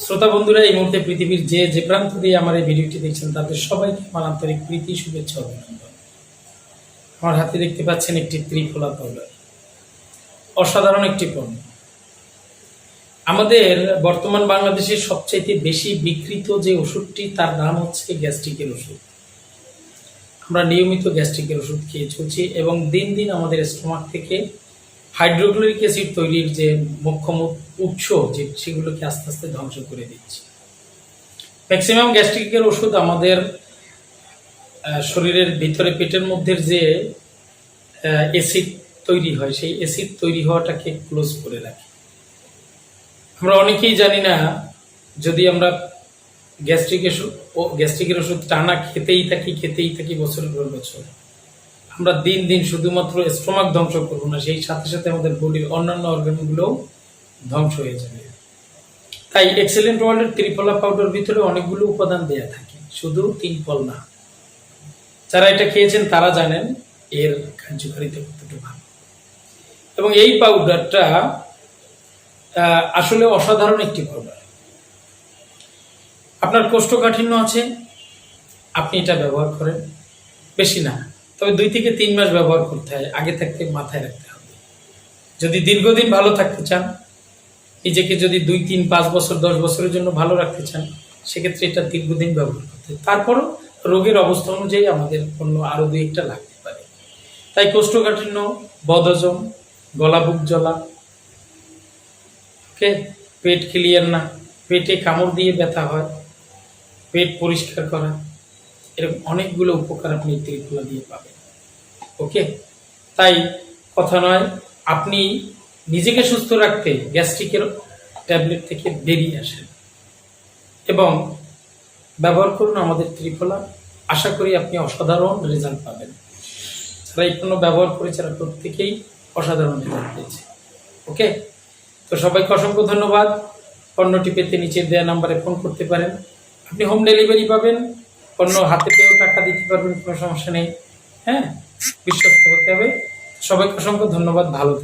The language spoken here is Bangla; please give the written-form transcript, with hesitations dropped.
শ্রোতা বন্ধুরা, এই মুহূর্তে পৃথিবীর যে যে প্রান্ত দিয়ে আমার এই ভিডিওটি দেখছেন তাদের সবাইকে আমার আন্তরিক প্রীতি, শুভেচ্ছা, অভিনন্দন। আমার হাতে দেখতে পাচ্ছেন একটি ত্রিফলা পাউডার, অসাধারণ একটি পণ্য। আমাদের বর্তমান বাংলাদেশের সবচাইতে বেশি বিক্রিত যে ওষুধটি, তার নাম হচ্ছে গ্যাস্ট্রিকের ওষুধ। আমরা নিয়মিত গ্যাস্ট্রিকের ওষুধ খেয়ে চলছি এবং দিন দিন আমাদের স্টোমাক থেকে হাইড্রোক্লোরিক অ্যাসিড তৈরির যে মুখ্য উৎস, যে সেগুলোকে আস্তে আস্তে ধ্বংস করে দিচ্ছে। ম্যাক্সিমাম গ্যাস্ট্রিকের ওষুধ আমাদের শরীরের ভিতরে, পেটের মধ্যে যে অ্যাসিড তৈরি হয়, সেই অ্যাসিড তৈরি হওয়াটাকে ক্লোজ করে রাখে। আমরা অনেকেই জানি না, যদি আমরা গ্যাস্ট্রিকের ওষুধ টানা খেতেই থাকি বছরের পর বছর, আমরা দিন দিন শুধুমাত্র স্টোমাক ধ্বংস করবো না, সেই সাথে সাথে আমাদের বডির অন্যান্য অর্গানগুলোও ধ্বংস হয়ে যাবে। তাই এক্সেলেন্ট ওয়ার্ল্ডের ত্রিফলা পাউডার ভিতরে অনেকগুলো উপাদান দেয়া থাকে, শুধু 3 ফল না। যারা এটা খেয়েছেন তারা জানেন এর কার্যকারিতা কতটা ভালো। এবং এই পাউডারটা আসলে অসাধারণ একটি পাউডার। আপনার কোষ্ঠকাঠিন্য আছে, আপনি এটা ব্যবহার করেন, বেশি না, তবে 2 থেকে 3 মাস ব্যবহার করতে হয়, আগে থাকতে মাথায় রাখতে হবে। যদি দীর্ঘদিন ভালো থাকতে চান, নিজেকে যদি 2, 3, 5 বছর 10 বছরের জন্য ভালো রাখতে চান, সেক্ষেত্রে এটা দীর্ঘদিন ব্যবহার করতে হয়। তারপরও রোগের অবস্থা অনুযায়ী আমাদের অন্য আরো 2-1টা লাগতে পারে। তাই কোষ্ঠকাঠিন্য, বদহজম, গলা বুক জ্বলা, ওকে, পেট ক্লিয়ার না, পেটে কামড় দিয়ে ব্যথা হয়, পেট পরিষ্কার করা, এরকম অনেকগুলো উপকার আপনি ত্রিফলা দিয়ে পাবেন। ওকে, তাই কথা নয়, আপনি নিজেকে সুস্থ রাখতে গ্যাস্ট্রিকের ট্যাবলেট থেকে বেরিয়ে আসেন এবং ব্যবহার করুন আমাদের ত্রিফলা। আশা করি আপনি অসাধারণ রেজাল্ট পাবেন। যারা এই পণ্য ব্যবহার করেছে তারা প্রত্যেকেই অসাধারণ রেজাল্ট পেয়েছে। ওকে, তো সবাইকে অসংখ্য ধন্যবাদ। পণ্যটি পেতে নিচে দেওয়া নাম্বারে ফোন করতে পারেন। আপনি হোম ডেলিভারি পাবেন, পণ্য হাতে পেয়েও টাকা দিতে পারবেন, কোনো সমস্যা নেই। হ্যাঁ, বিশ্বস্ত হতে হবে। সবাইকে অসংখ্য ধন্যবাদ, ভালো থাকবেন।